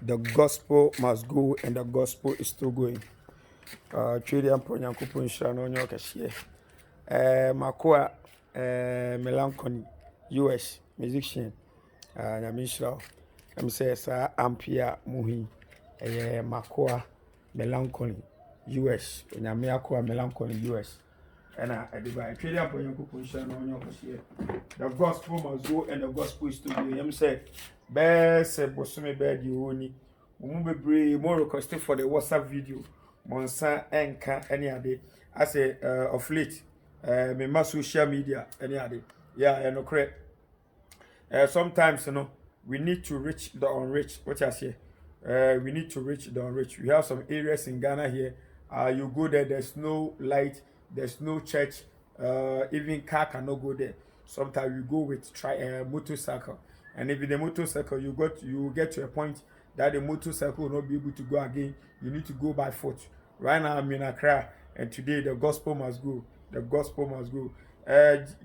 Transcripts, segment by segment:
The gospel must go, and the gospel is still going. Trade and Ponyankupon Shano Nyokashie. Makua Melancholy, US musician. Yamishra. I'm saying, Sir Ampia Muhi. Makua Melancholy, US. Yamiakua Melancholy, US. And I divide. Trade and Ponyankupon Shano Nyokashie. The gospel must go, and the gospel is still going. I'm saying, best Bosome bed you only. Be more requested for the WhatsApp video. Monsa enka any ade. I say of late, me my social media any ade. Yeah, no correct. Sometimes we need to reach the unreached. What I say? We need to reach the unreached. We have some areas in Ghana here. You go there, there's no light, there's no church. Even car cannot go there. Sometimes you go with motorcycle, and if in the motorcycle you get to a point that the motorcycle will not be able to go again. You need to go by foot. Right now I'm in Accra, and today the gospel must go. The gospel must go.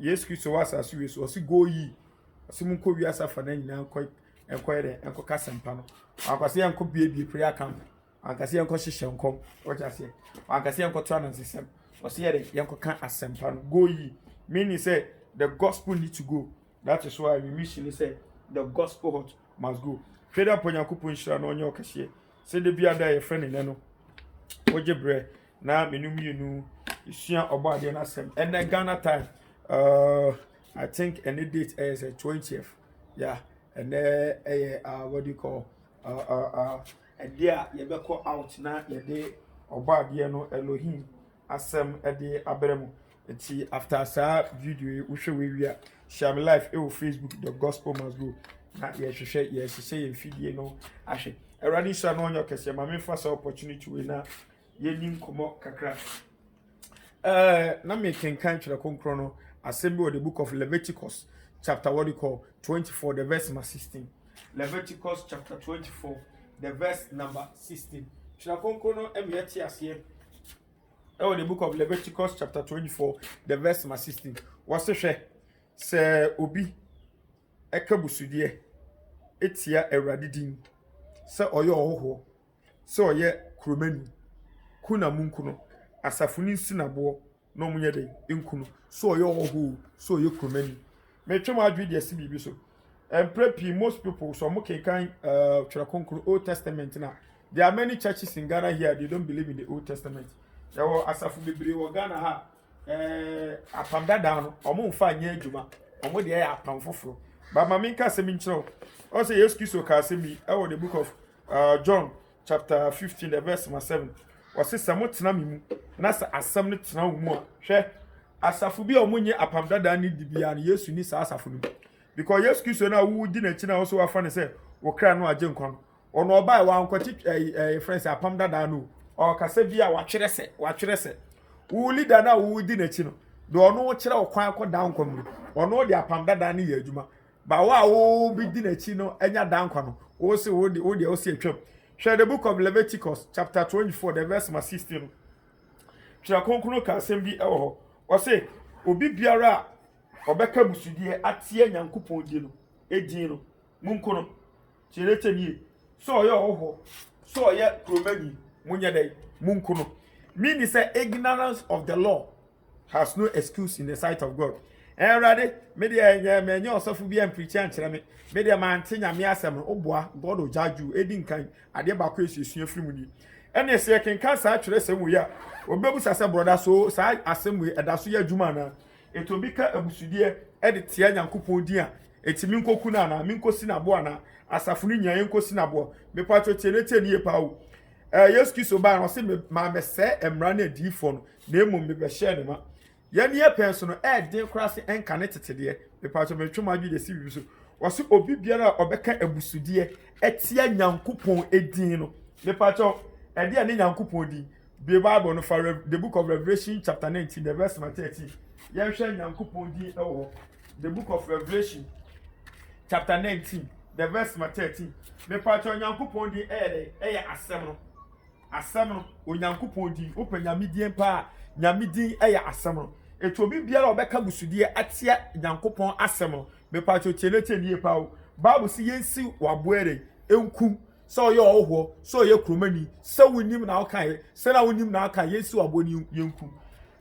Yes, Christ was as you so go ye. Simunko we asa for then enquire and cocasampano. I can see Uncle Baby prayer camp. I can see Uncle Shishan come. What I say? I can see Uncle Tran system. Or see the Yanko can't assempan. Go ye. Meaning say the gospel need to go. That is why we mission say the gospel must go. Trade up on your coupon share on your cashier. Say the beer there, a friend in Nano. What your bread? Now, me you see about the answer. And then Ghana time, I think any date is a 20th. Yeah, and then what do you call? And there, you better call out now, your day, about the Elohim, Asem, Ede, Abremo. And after a video, we show we are share my life, Facebook, the gospel must go. Yes, you say in feed, Ashe. A radish on your case, my main first opportunity to win. Yenim Komo Kakra. Now making kind to the Concrono, assembly of the book of Leviticus, chapter 24, the verse number 16. Leviticus chapter 24, the verse number 16. Shrakonkono Emiatias here. Oh, the book of Leviticus chapter 24, the verse number 16. What's the share? Say Obi Ekabusudie. Etia eradidin. Say oyo oho. So oye kromenu. Kuna munkuno. Asafuni sinabo. No munye de inkuno. So oyo oho. So oyo kromenu. Me twema adwi de sibibi so. And pray most people so mo kan Chirakonkuru Old Testament now. There are many churches in Ghana here, they don't believe in the Old Testament. There were asafu bebre wo Ghana ha apamda down omo mfa anya adwuma. Omo de ya apam foforo. But maminka se mi nkyerɛ. O say Yesu Kristo ka se mi the book of John chapter 15 the verse 7. O say samo tena mi mu na sa asam ne tena wo mu a hwɛ asafu bi omo nye apamda down ni dibia na Yesu ni sa asafu no. Because Yesu Kristo na wo di na chi na also afa ne say wo kra no agye nkwa no. Ono oba wa nkwati friends apamda down no. O kasa bi a wa twere se wo leader na wo di na chi no. Do ono wo kyerɛ wo kwan akɔ down kwa mu. Ono de apamda down ni yɛ adwuma. Ba wa wo bi di na chi no enya down kwa no. Wo se wo de atwam. Share the book of Leviticus chapter 24 the verse 16. Share konkuno ka asem bi ewo ho. O se obi biara obeka busudie atie Nyankopɔn di no edin no munkono kyerete nie so oye oho so oye kromani munye dai munkono mean say ignorance of the law has no excuse in the sight of God. Erade media menye osofu bi am preach ankyere me media man tenya me asem oboa God o jaju edi nkan ade ba ko esusu afiri mu ni ene se kenkan sa twere sem wi a obebu sase broda so sa asem wi eda so ya adwuma na etobi ka abusudie ede tia Nyankopɔn di a etimi nkoku na na minkosi na bo ana asafunu nyan nkosi na bo me patro tienete ni epa wo Yesu Kristo ba no se ma me se emra na adifo no na emu me be share ne ma ye ne penso no den krase enka ne tetede me patro me twoma bi de sibi so wo se obi biara obeka abusudie etia Nyankopɔn edin no me patro ede a ne Nyankopɔn di the Bible no for the book of Revelation chapter 19 the verse 13. Yen hwe Nyankopɔn di ewo the book of Revelation chapter 19 the verse 13. Me patro Nyankopɔn di asɛm no Onyankopɔn di opa nyamedien pa nyamedin asɛm no eto obi biara obeka busudie atia Nyankopɔn asɛm no me patro chelete nie pa o Bible si yensi waboere enkum so ye oho so ye kromani so wonim na okan se na wonim na aka yesi waboni yenku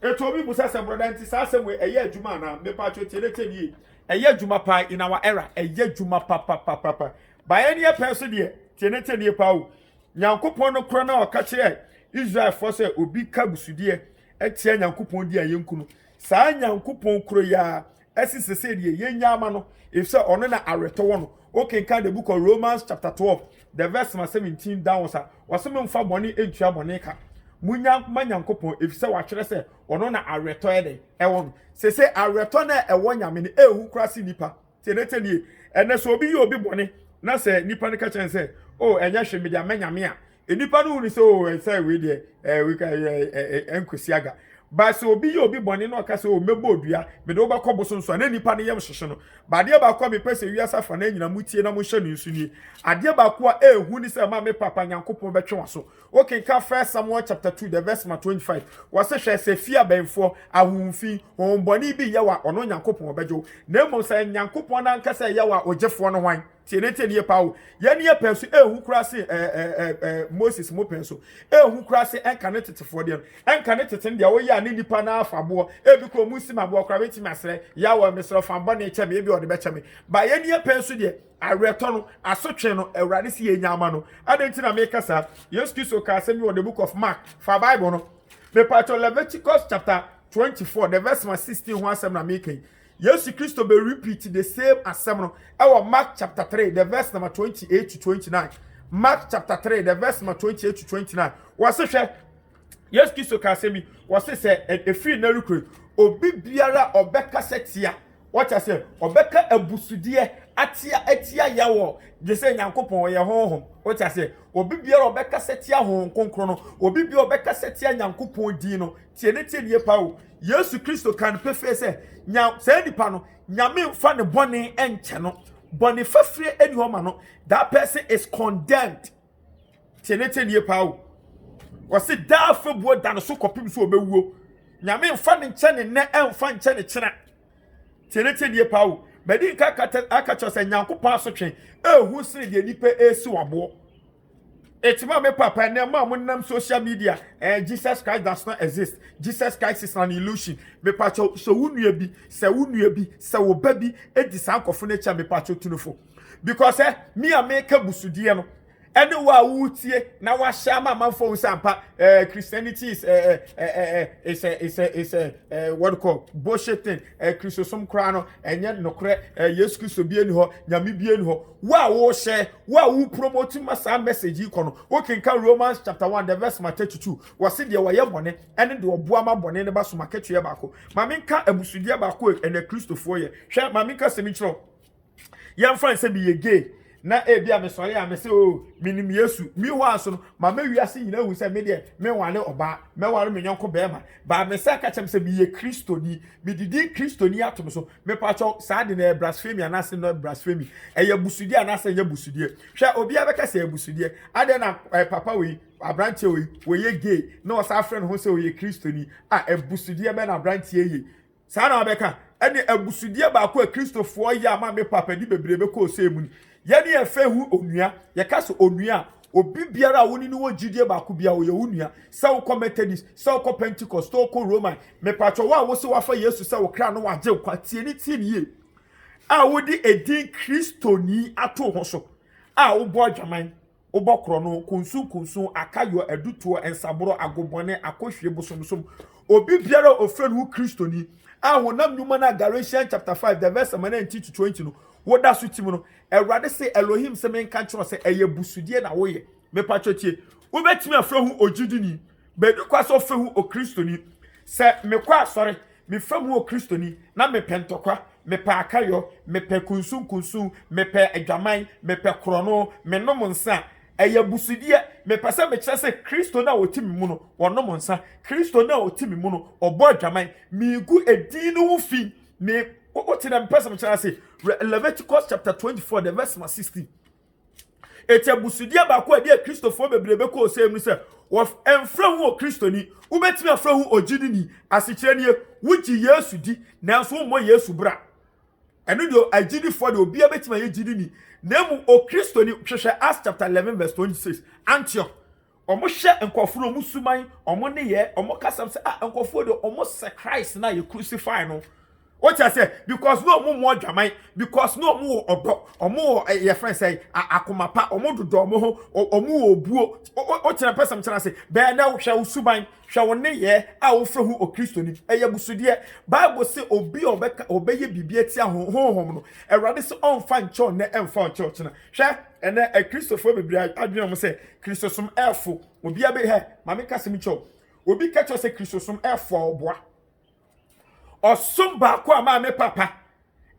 eto obi busa se brother nti sa asem we eye adwuma na me pa chotielete ni eye adwuma pa in our era eye adwuma pa by any person there tienete ni pa o nyankopon no kro na oka kire Israel for say obi ka busudie etia nyankopon di ayenku no sa nyankopon kro ya esisese die yenya ama no if say ono na areto no okay can the book of Romans chapter 12 the verse 17 down sa wasem mfa bone entua bone ka munya manyankopon if say wa kire say ono na areto ede ewo se areto na ewo nyame ne ehu krase nipa tienete ni ene so obi ye obi bone na se nipa ne ka chen say oh enya hwe media manyame a enipa no hu so oh say we de we ka enkwesiaga ba se obi ye obi bone na ka se o mebo odua me de oba kobo so nso na nipa ne yem hyehye no ba de ba kwa me pese wiasa fa na nyina mutie na mo hye no nsu ni ade ba kwa ehu ni se ma me papa nyankopon betwe waso okay ka first Samuel chapter 2 the verse 25 wase hwe se fia benfo ahunfi honboni bi ye wa ono nyankopon obejo na emo se nyankopon na nka se ye wa ogefo no hwan tienete ni pawo ye ne penso ehu krase Moses mo penso ehu krase enkane tetefo de enkane teten de wo ya ne nipa na afabo ebi ko musim abo kra beti masre ya wo mesro fambo ne cheme ebi ode be cheme ba ye ne penso de areto no asotwe no awrade si ye nyama no adenti na me kasa Yesu Kristo ka asemi wo the book of Mark for Bible no me pato Leviticus chapter 24 the verse 16 ho asem na me kan Yesu Kristo be repeat the same asem no our Mark chapter 3 the verse number 28 to 29 Mark chapter 3 the verse number 28 to 29 wase hwe Yesu Kristo ka asemi wase se efiri na rukru obi biara obeka setia what I say obeka abusudie atia yawo de se nyankopon ye honhom what I say obi biara obeka setia hon konkro no obi biara obeka setia nyankopon din no tie ne tie die pa o Yesu Kristo kan pefe se nya se nipa no nyame mfa ne bone enche no bone fafire eni homa no that person is condemned tie ne tie die pa o wase da fabuo da no so kopim so obewuo nyame mfa ne nche ne emfa nche ne kyena tie ne tie die pa o bedi aka chose nyankopon asotwe ehu sire de nipa esi wabo etima me papa na ma nam social media Jesus Christ does not exist. Jesus Christ is an illusion. Me pacho so wunua bi se wo ba bi edi san kofo na cha me pacho tunufo because me ameka busudie no ene wa wutie na wa shama manfo sampa Christianity is what you call bullshit thing Christosum krano enye nokre Yesu Kristo bi eni ho nyame bi eni ho wa wo share wa wu promote masa message ikono o kenka Romans chapter 1 the verse 32 wase de wa ye bone ene de oboa ma bone ne ba so maketu ye bako maminka abusudie bako ene Kristofo ye hwe maminka semichro yamfran se bi ye gay na bia me sori am se o minim Yesu mi ho aso no ma ma wiase nyina hu se me de me wane oba me ware me nyonko bema ba me se ka chem se bi ye kristoni mi didi kristoni atom so me pa cho sa de na blasphemy na se no blasphemy eye busudie na se ye busudie hwe obi abeka se busudie ade na papa we abrantie we ye gay na o sa friend ho se o ye kristoni busudie be na abrantie ye sa na abeka ene abusudie ba ko kristofo ya ma me papa di bebrebe ko se mu ni yeni efehu onua yekaso onua obi biara woni ni wo gidie ba ko bia wo ye onua se wo Methodist se wo Pentecost to ko Roman me patcho wa wo se wa fa Yesu se wo kra no wa je kwa tie ni ye wo di edin kristoni ato ho so wo bo adwaman wo bo kro no kunsu akayo edutuo ensaboro agobone akohwie bosomsom obi biara ofenu kristoni honam nyuma na Galatians chapter 5 the verse 19 to 20 no woda so tim no Ewrade say Elohim se men kan kiro se eye busudie na wo ye me patcho tie wo betimi afrahu ogidini be du kwa so fahu o kristoni se me kwa sori me fahu o kristoni na me pentokwa me pa akayo me pe kunsun me pe adwaman me pe krono me nom nsa eye busudie me pese me kire se Kristo na otimi mu no wonom nsa Kristo na otimi mu no obo adwaman mi gu edin no wo fi me what in them person say Leviticus chapter 24 the verse 16 eti abusudia ba ko ade Kristofo bebrebe ko say mu say of enfra hu o Kristoni wo betimi afra hu ogidini asikire ne wuji Yesu di nanso mo Yesu bra eno do agidi for de obi betimi ye gidini nemu o Kristo ni hwehwe Acts chapter 11 verse 26 Antioch omo hye enkofo no musuman omo ne ye omo kasam se enkofo de omo se Christ na ye crucify no. What I say? Because no more Jamai, because no more or more your friend say akomapa or more do domo or more buo. What I person say? Bear now shall subain shall one ye I for who or Christian a yabusudia. Bible say obey or obey bibiatia home. A rather so on fine chon ne and found church. Share and then a Christopher be I don't say Christosum airful will be a bit here. Mammy Casimicho will be catch us a Christosum airful boy. Osum ba kwa ma me papa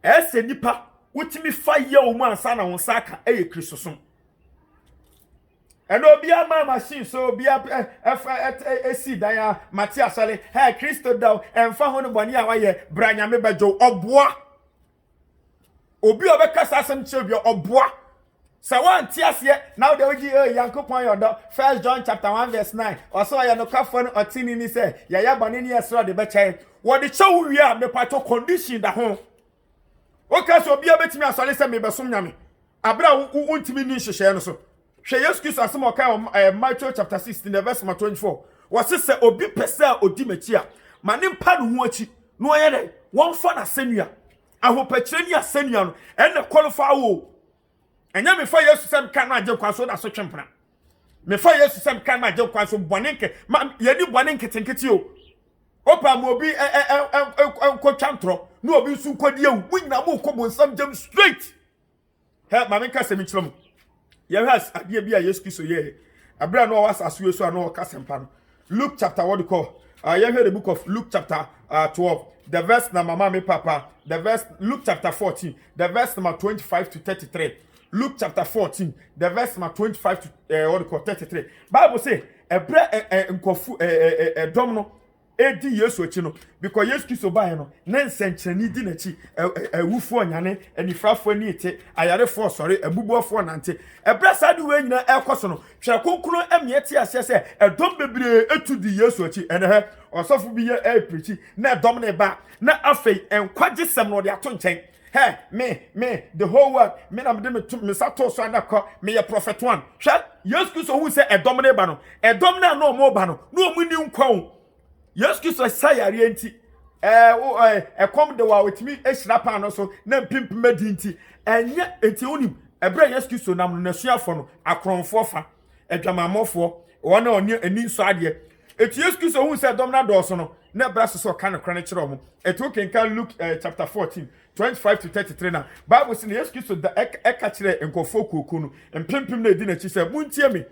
ese nipa wutimi fa ye o mu ansa na won saka eye Kristosum eno obi ama machine so obi esi dan ya Matias sale hey Kristo daw emfa ho no boni a waye branya me bejo oboa obi obekasa asem chebi oboa sa wan tiase now de oji Yankopon yodo 1 John chapter 1 verse 9 oso ya no kafo no otini ni se ya bani ni esro de be chai what the show we are me pato condition da ho okay so bia betimi asole se me besom nyame abra untimi ni hwehwe no so hwe Yesu Kristo asem o kai Matthew chapter 16 the verse 24 was se obi pese odi machi a mane mpa no ho achi no ye dey won fa na senua ahopakire ni asenua no ene qualify wo enya me fa Yesu sem kan na agye kwaso da so twempena me fa Yesu sem kan na agye kwaso bonenke ye ni bonenke tenketi o opa mo bi ko chantro no obi su kodi e wunyina mo ko bonsam jam straight he ma me kase mi kyerem ye has ade bi a Yesu Kristo ye abra no was aso so no kasempa no Luke chapter what you call you hear the book of Luke chapter 12 the verse number mama me papa the verse Luke chapter 14 the verse number 25 to 33 Luke chapter 14 the verse number 25 to what you call 33 Bible say ebra enkofu dom no edi Yesu achi no because Yesu Kristo ba no na nsenkyereni di nachi ewufu onyane anifrafo ani ete ayarefo sori abubuafo nante ebra sade we nyina ekoso no hwe konkuro emiete ase se edom bebre etu di Yesu achi ene he osofo bi ye preach na edom ne ba na afei enkwagye sem no de ato nchen hey me the whole world me na me sato so anako me ye prophet one hwe Yesu Kristo hu se edom ne ba no edom na no mo ba no no mu ni nkwa Yesu Kristo sayare enti kom de wa wetimi ehira pa no so na mpimpima di enti enye enti onim ebra Yesu Kristo nam no nasuafo no akronfo fa adwamamofo wona oni ani nso ade eti Yesu Kristo hu se dom na do so no na ebra so ka no kran kire omo eto kenkan Luke chapter 14 25 to 33 na Bible say Yesu Kristo da eka kire enkofo koku no mpimpim na edi na chi se muntie me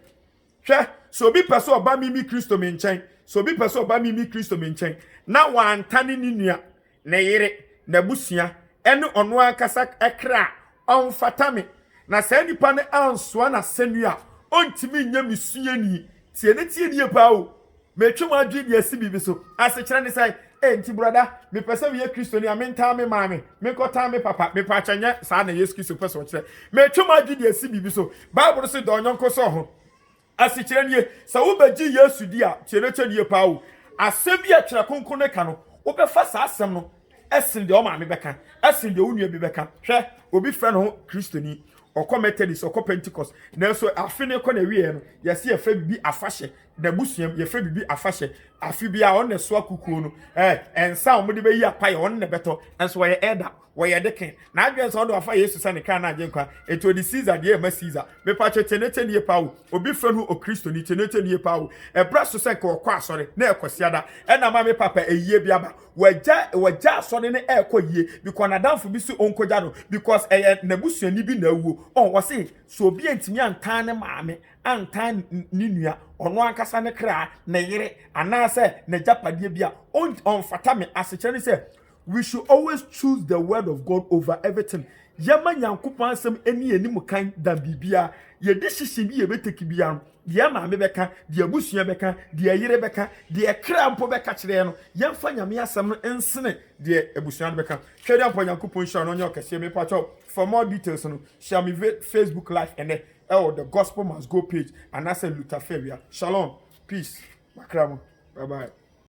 hwe so bi pese oba mi Kristo me nchen so bi pese oba mi Kristo me nchen na wantane ni nua na yire na busua ene ono ankasa ekra onfata me na sa nipa ne ansoa na senua ontimi nya misua ni tie ne pa o metwe ma adwi dia si bibi so ase kire ne sai enti brother me pese we Kristo ni amenta me maame me kota me papa me pa chanya sa na Yesu Kristo pese o kire metwe ma adwi dia si bibi so Bible say do onyanko so ho asikyire nie sa wo bagi Yesu di a kyereke nie pa wo asem bi a kyerɛ konkon ne ka no wo be fa sa asem no esin de o ma me beka esin de onua bi beka hwɛ obi frɛ no Kristo ni okɔ Methodist okɔ Pentecost na so afene kɔ na wie no yɛse yɛfrɛ bibi afahye na busuam yɛfrɛ bibi afahye afi bia on ne so akukuo no ensa wo de be yi apa yɛ on ne beto enso wɔyɛ elder wɔyɛ deken na adwen so do afa Yesu sane kan na agyenkwa eto di Caesar de ma Caesar me pa chetenete nie pawo obi frɛ no o Kristo ni tenete nie pawo ebra so sɛ ka ɔkɔ asɔre na ɛkɔsiada ɛna ma me papa eyie bi aba wagya asɔre ne ɛkɔ yie because na danfo bi so onkɔgya no because na busuani bi na awuo wɔ se so obi antimi antan ne maame antan ni nua ono ankasa ne kra na yire anase na japadie bia on fata me asekyere ne se we should always choose the word of God over everything yema nyankopon asem eni enim kan da bibia ye de hihye bi ye beteki bia no de maame beka de abusua beka de yire beka de kra mpo beka kire no yemfa nyame asem no ensene de abusua no beka hwede ampo nyankopon hira no nya okese me pacho for more details no share me Facebook live and the Gospel Must Go page and I say Luther Feria. Shalom, peace, makramo, bye bye.